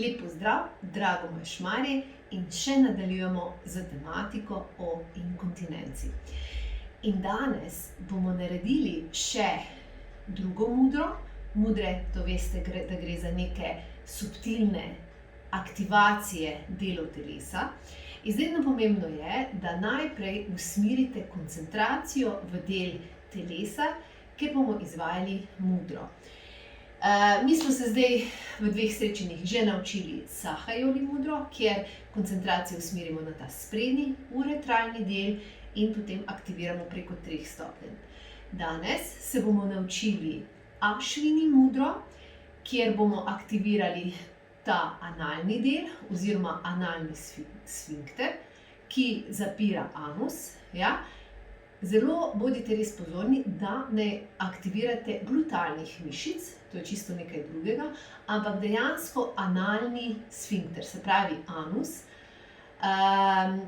Lep pozdrav, drago moje šmarje, in še nadaljujemo z tematiko o inkontinenci. In danes bomo naredili še drugo mudro. Mudre, to veste, da gre za neke subtilne aktivacije delov telesa. Izredno pomembno je, da najprej usmerite koncentracijo v del telesa, kjer bomo izvajali mudro. Mi smo se zdaj v 2 srečanjih že naučili Sahajoli mudro, kjer koncentracijo usmerimo na ta sprednji uretralni del in potem aktiviramo preko 3 stopenj. Danes se bomo naučili Ašvini mudro, kjer bomo aktivirali ta analni del oziroma analni sfinkter, ki zapira anus. Zelo bodite res pozorni, da ne aktivirate glutalnih mišic, to je čisto nekaj drugega, ampak dejansko analni sfinkter, se pravi anus.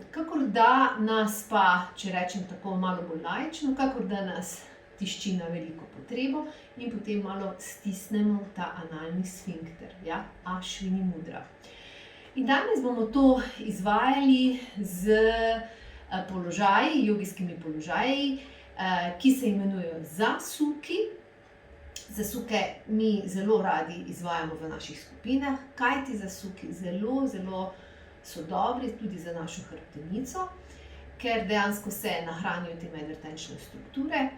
Kakor da nas pa, če rečem tako malo bolj laično, kakor da nas tišči na veliko potrebo in potem malo stisnemo ta analni sfinkter, Ašvini mudra. In danes bomo to izvajali z položaji, jogijskimi položaji, ki se imenujejo zasuki. Zasuke mi zelo radi izvajamo v naših skupinah, kajti zasuki zelo so dobri tudi za našo hrbtenico, ker dejansko se nahranijo te medretenčne strukture.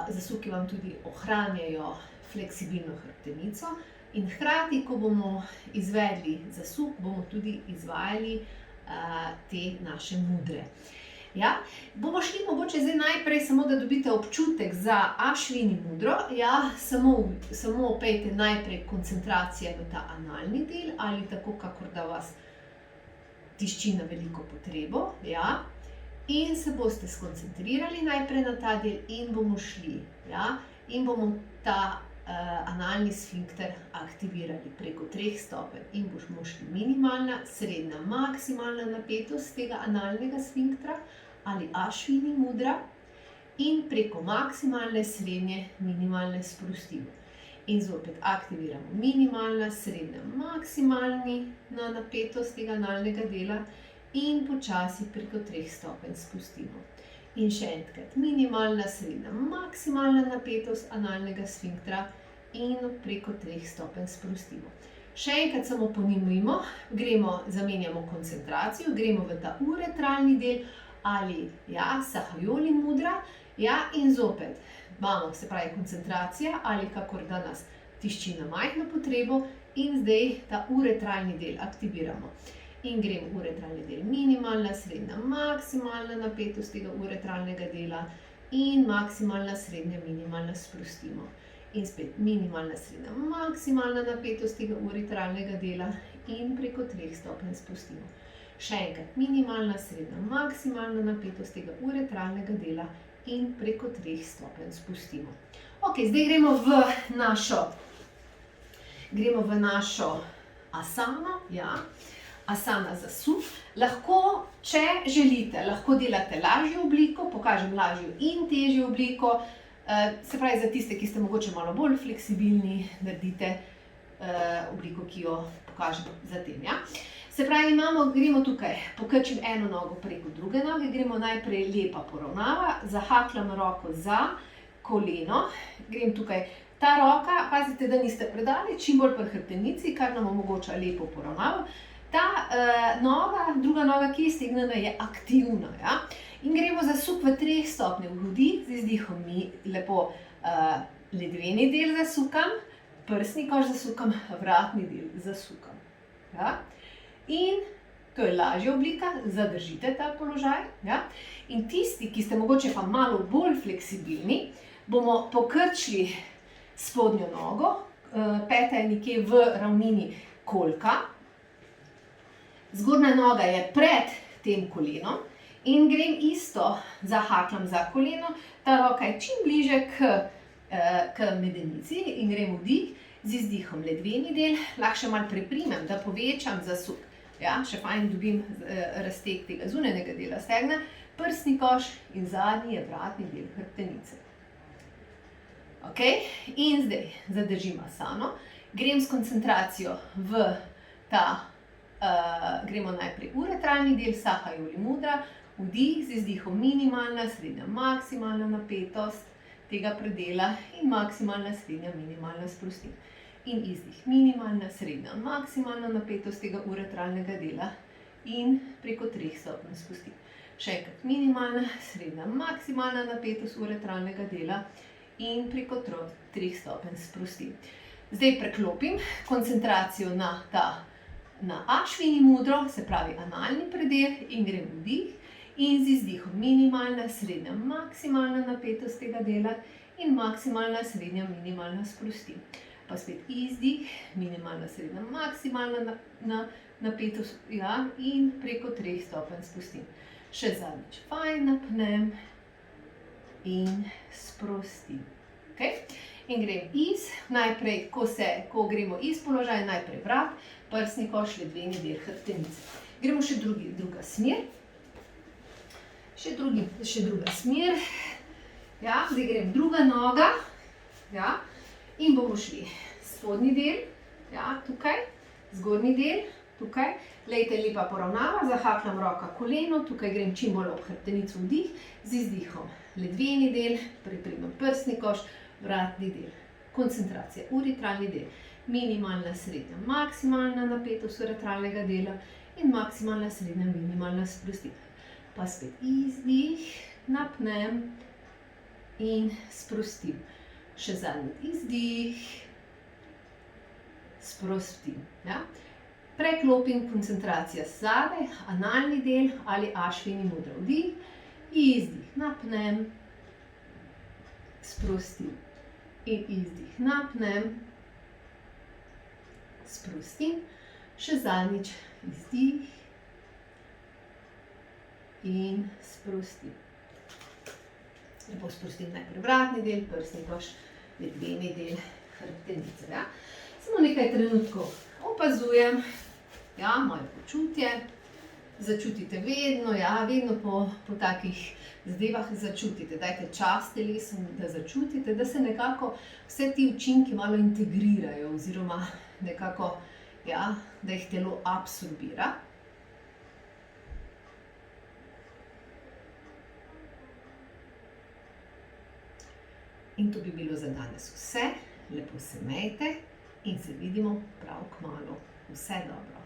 Zasuki vam tudi ohranjajo fleksibilno hrbtenico in hkrati, ko bomo izvedli zasuk, bomo tudi izvajali te naše mudre. Bomo šli mogoče zdaj najprej samo, da dobite občutek za Ašvini mudro. Samo pejte najprej koncentracije v ta analni del ali tako, kakor da vas tišči na veliko potrebo. In se boste skoncentrirali najprej na ta del in bomo šli. In bomo ta analni sfinkter aktivirali preko 3 stopenj in bomo šli minimalna, srednja, maksimalna napetost tega analnega sfinktra ali Ašvini mudra in preko maksimalne, srednje, minimalne sprostimo. In zopet aktiviramo minimalna, srednja, maksimalna napetost tega analnega dela in počasi preko 3 stopenj spustimo. In še enkrat, minimalna, srednja, maksimalna napetost analnega sfinktra in preko 3 stopenj sprostimo. Še enkrat samo ponovimo, zamenjamo koncentracijo, gremo v ta uretralni del ali Sahajoli mudra, in zopet imamo, se pravi, koncentracija ali kakor da nas tišči na majhno potrebo in zdaj ta uretralni del aktiviramo. In gremo uretralni del minimalna, srednja, maksimalna napetost tega uretralnega dela in maksimalna, srednja, minimalna sprostimo. In spet minimalna, srednja, maksimalna napetost tega uretralnega dela in preko 3 stopenj spustimo. Še enkrat, minimalna, srednja, maksimalna napetost tega uretralnega dela in preko 3 stopenj spustimo. Zdaj gremo v našo asano, asana zasuk. Lahko, če želite, lahko delate lažjo obliko, pokažem lažjo in težjo obliko. Se pravi, za tiste, ki ste mogoče malo bolj fleksibilni, naredite obliko, ki jo pokažem zatem. Se pravi, gremo tukaj, pokrčim eno nogo preko druge noge, gremo najprej lepa poravnava, zahakljam roko za koleno, grem tukaj. Ta roka, pazite, da niste predali, čim bolj pri hrbtenici, kar nam omogoča lepo poravnavo. Ta noga, druga noga, ki je iztegnjena, je aktivna. In gremo zasuk v 3 stopnjah grudi, z izdihom mi lepo ledveni del zasukam, prsni koš zasukam, vratni del zasukam. In to je lažja oblika, zadržite ta položaj. In tisti, ki ste mogoče pa malo bolj fleksibilni, bomo pokrčili spodnjo nogo, peta je nekje v ravnini kolka, zgornja noga je pred tem kolenom in grem isto, zahakljam za koleno, ta roka je čim bliže k medenici in grem vdih, z izdihom ledveni del, lahko še malo preprimem, da povečam zasuk. Še fajn dobim razteg tega zunanjega dela stegna, prsni koš in zadnji je vratni del hrbtenice. In zdaj zadržim asano, grem s koncentracijo v gremo najprej uretralni del, Saha Joli mudra, vdih, z izdihom minimalna, srednja, maksimalna napetost tega predela in maksimalna, srednja, minimalna sprostim. In izdih, minimalna, srednja, maksimalna napetost tega uretralnega dela in preko 3 stopenj spustim. Še enkrat, minimalna, srednja, maksimalna napetost uretralnega dela in preko 3 stopenj sprostim. Zdaj preklopim koncentracijo na ašvini mudro, se pravi analni predel, in grem vdih in z izdihom minimalna, srednja, maksimalna napetost tega dela in maksimalna, srednja, minimalna sprostim. Pa spet izdih, minimalna, srednja, maksimalna napetost, ja, in preko 3 stopenj spustim. Še zadnjič, fajn napnem in sprostim. In grem najprej, ko gremo iz položaja, najprej vrat, prsni koš, ledveni del hrbtenice. Gremo še druga smer. Še druga smer. Ja, zdaj grem druga noga. Ja, in bomo šli spodnji del, ja, tukaj, zgornji del, tukaj. Glejte, lepa poravnava, zahakljam roka koleno, tukaj grem čim bolj ob hrbtenico vdih, z izdihom ledveni del, priprimem prsni koš, vratni del, koncentracija, uretralni del, minimalna, srednja, maksimalna napetost uretralnega dela in maksimalna, srednja, minimalna sprostitev. Pa spet izdih, napnem in sprostim. Še zadnji izdih, sprostim. Ja? Preklopim, koncentracija zadaj, analni del ali ašvini mudra. Vdih, izdih, napnem, sprostim. In izdih, napnem, sprostim. Še zadnjič, izdih in sprostim. Lepo sprostim najprej vratni del, prsni koš, ledveni del hrbtenice. Ja? Samo nekaj trenutkov opazujem, ja, moje počutje. Začutite vedno, ja, vedno po takih zadevah začutite. Dajte čas telesu, da začutite, da se nekako vse ti učinki malo integrirajo oziroma nekako, ja, da jih telo absorbira. In to bi bilo za danes vse. Lepo se imejte in se vidimo prav kmalu. Vse dobro.